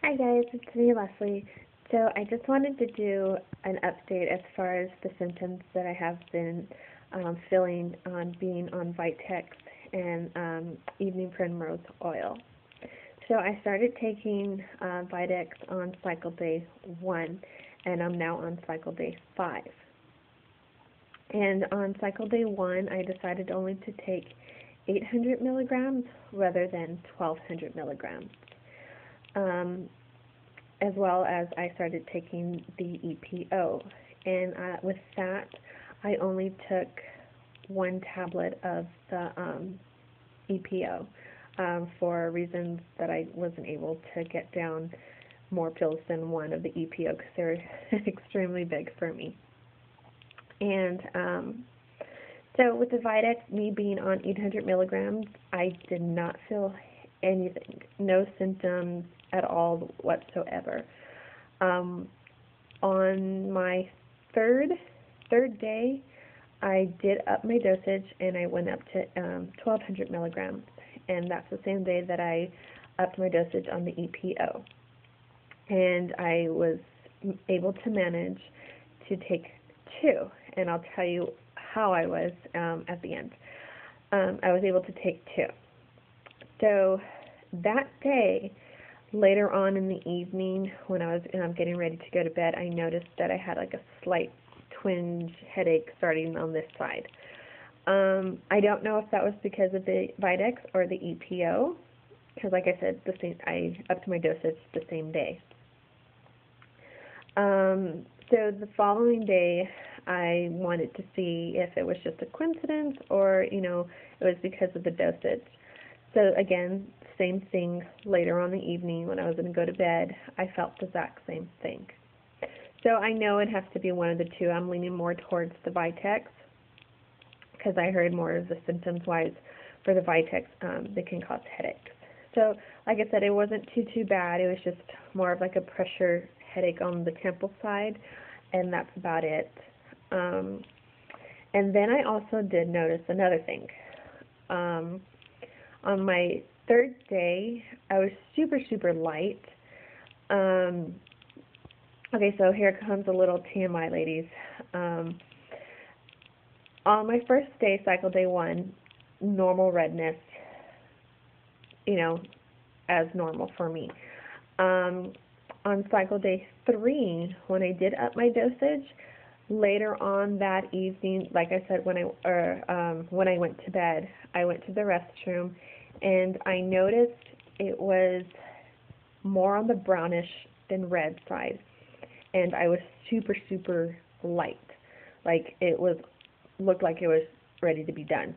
Hi guys, it's me, Leslie. So I just wanted to do an update as far as the symptoms that I have been feeling on being on Vitex and evening primrose oil. So I started taking Vitex on cycle day 1, and I'm now on cycle day 5. And on cycle day 1, I decided only to take 800 milligrams rather than 1200 milligrams. As well as I started taking the EPO. And with that, I only took 1 tablet of the EPO for reasons that I wasn't able to get down more pills than 1 of the EPO because they're extremely big for me. And so with the Vitex, me being on 800 milligrams, I did not feel anything, no symptoms at all whatsoever. On my third day, I did up my dosage and I went up to 1200 milligrams, and that's the same day that I upped my dosage on the EPO. And I was able to manage to take 2, and I'll tell you how I was at the end. I was able to take 2. So that day, later on in the evening, when I was getting ready to go to bed, I noticed that I had like a slight twinge headache starting on this side. I don't know if that was because of the Vitex or the EPO, because like I said, I upped my dosage the same day. So the following day, I wanted to see if it was just a coincidence or, it was because of the dosage. So again, same thing later on the evening when I was going to go to bed, I felt the exact same thing. So I know it has to be one of the two. I'm leaning more towards the Vitex because I heard more of the symptoms-wise for the Vitex that can cause headaches. So like I said, it wasn't too bad. It was just more of like a pressure headache on the temple side, and that's about it. And then I also did notice another thing. On my 3rd day, I was super light. Okay, so here comes a little TMI, ladies. On my first day, cycle day 1, normal redness, as normal for me. On cycle day 3, when I did up my dosage, later on that evening, like I said, when I went to bed, I went to the restroom, and I noticed it was more on the brownish than red side, and I was super light, like it looked like it was ready to be done.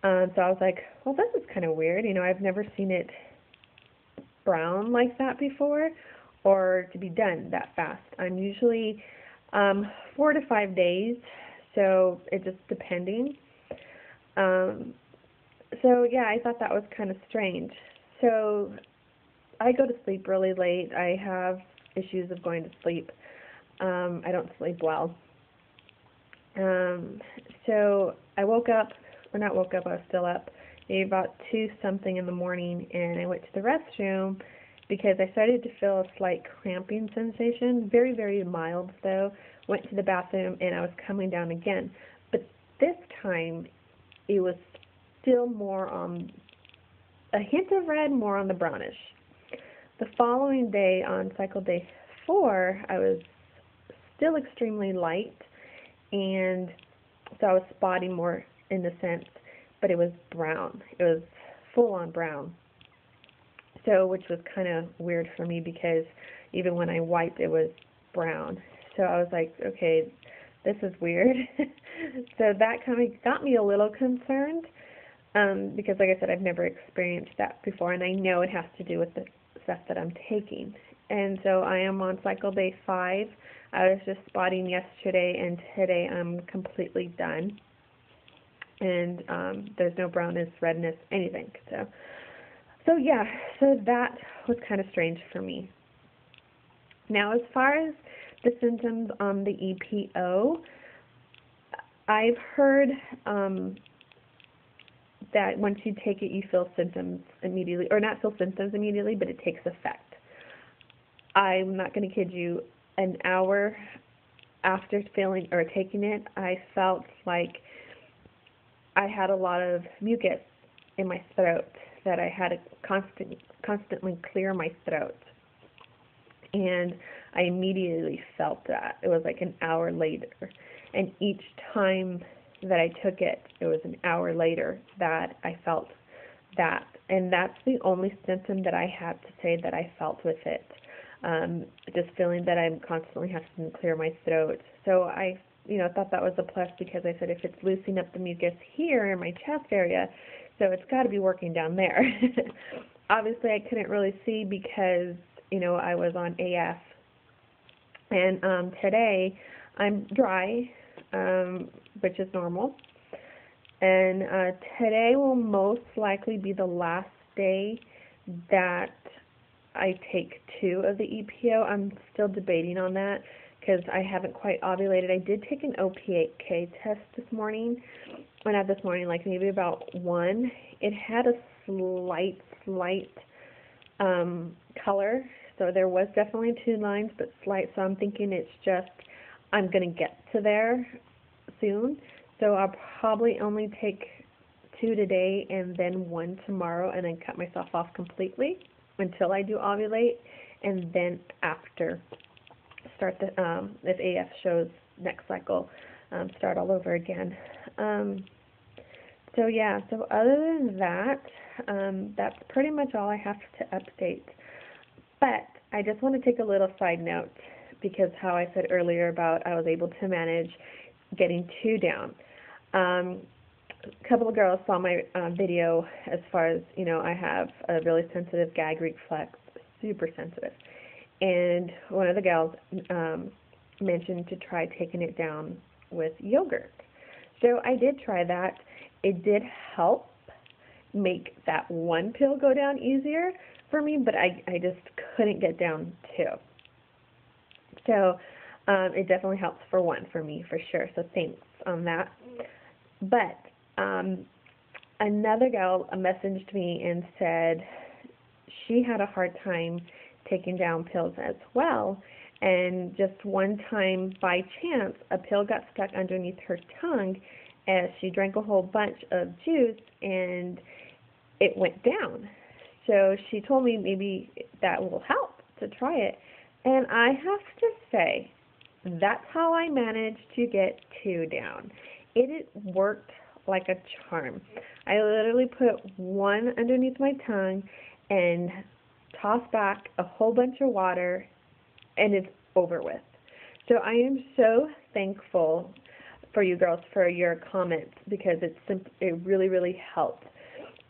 So I was like, well, this is kind of weird. I've never seen it brown like that before, or to be done that fast. I'm usually 4 to 5 days, so it just depending. So yeah, I thought that was kind of strange. So I go to sleep really late. I have issues of going to sleep. I don't sleep well. So I woke up, or not woke up, I was still up, maybe about 2 something in the morning, and I went to the restroom because I started to feel a slight cramping sensation, very mild though. Went to the bathroom and I was coming down again, but this time it was still more on a hint of red, more on the brownish. The following day, on cycle day 4, I was still extremely light, and so I was spotting more in the sense, but it was brown. It was full on brown. So, which was kind of weird for me because even when I wiped, it was brown. So I was like, okay, this is weird. So that kind of got me a little concerned because, like I said, I've never experienced that before, and I know it has to do with the stuff that I'm taking. And so I am on cycle day 5. I was just spotting yesterday, and today I'm completely done. And there's no brownness, redness, anything. So yeah, so that was kind of strange for me. Now, as far as the symptoms on the EPO, I've heard that once you take it, you feel symptoms immediately, or not feel symptoms immediately, but it takes effect. I'm not going to kid you, an hour after feeling or taking it, I felt like I had a lot of mucus in my throat, that I had to constantly clear my throat. And I immediately felt that. It was like an hour later. And each time that I took it, it was an hour later that I felt that. And that's the only symptom that I have to say that I felt with it. Just feeling that I'm constantly having to clear my throat. So I, thought that was a plus, because I said if it's loosening up the mucus here in my chest area, so it's got to be working down there. Obviously, I couldn't really see because, I was on AF. And today I'm dry, which is normal. And today will most likely be the last day that I take 2 of the EPO. I'm still debating on that because I haven't quite ovulated. I did take an OPK test this morning. Well, not this morning, like maybe about 1. It had a slight color. So there was definitely 2 lines, but slight. So I'm thinking it's just, I'm going to get to there soon. So I'll probably only take 2 today and then 1 tomorrow, and then cut myself off completely until I do ovulate, and then after start the if AF shows next cycle, start all over again. So yeah, so other than that, that's pretty much all I have to update. But I just want to take a little side note, because how I said earlier about I was able to manage getting 2 down. A couple of girls saw my video as far as, I have a really sensitive gag reflex, super sensitive. And one of the gals mentioned to try taking it down with yogurt. So I did try that. It did help make that 1 pill go down easier for me, but I just couldn't get down 2. So it definitely helps for 1 for me, for sure. So thanks on that. But another gal messaged me and said she had a hard time taking down pills as well, and just one time by chance a pill got stuck underneath her tongue as she drank a whole bunch of juice and it went down. So she told me maybe that will help to try it, and I have to say that's how I managed to get 2 down. It worked like a charm. I literally put 1 underneath my tongue and tossed back a whole bunch of water, and it's over with. So I am so thankful for you girls for your comments, because it really helped.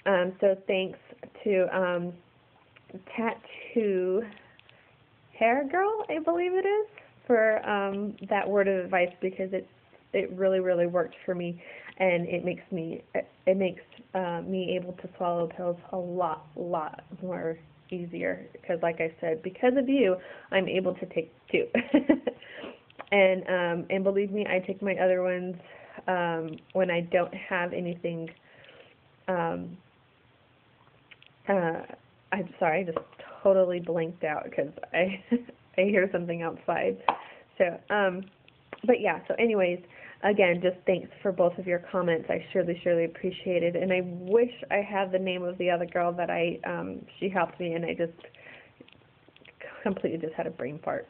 So thanks to Tattoo Hair Girl, I believe it is, for that word of advice, because it really worked for me, and it makes me able to swallow pills a lot more easier, because like I said, because of you, I'm able to take 2. And believe me, I take my other ones when I don't have anything. I'm sorry, I just totally blanked out because I hear something outside. So but yeah, so anyways, again, just thanks for both of your comments. I surely appreciate it, and I wish I had the name of the other girl that she helped me, and I just completely just had a brain fart.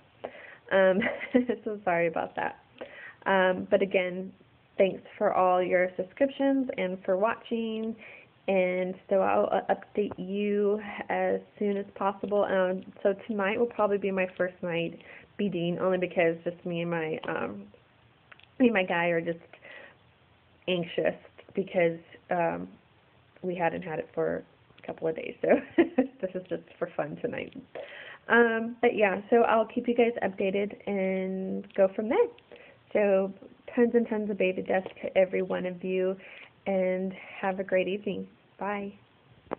So sorry about that. But again, thanks for all your subscriptions and for watching, and so I'll update you as soon as possible. So tonight will probably be my first night BDing, only because just me and my guy are just anxious because we hadn't had it for a couple of days, so this is just for fun tonight. But yeah, so I'll keep you guys updated and go from there. So tons and tons of baby dust to every one of you, and have a great evening. Bye.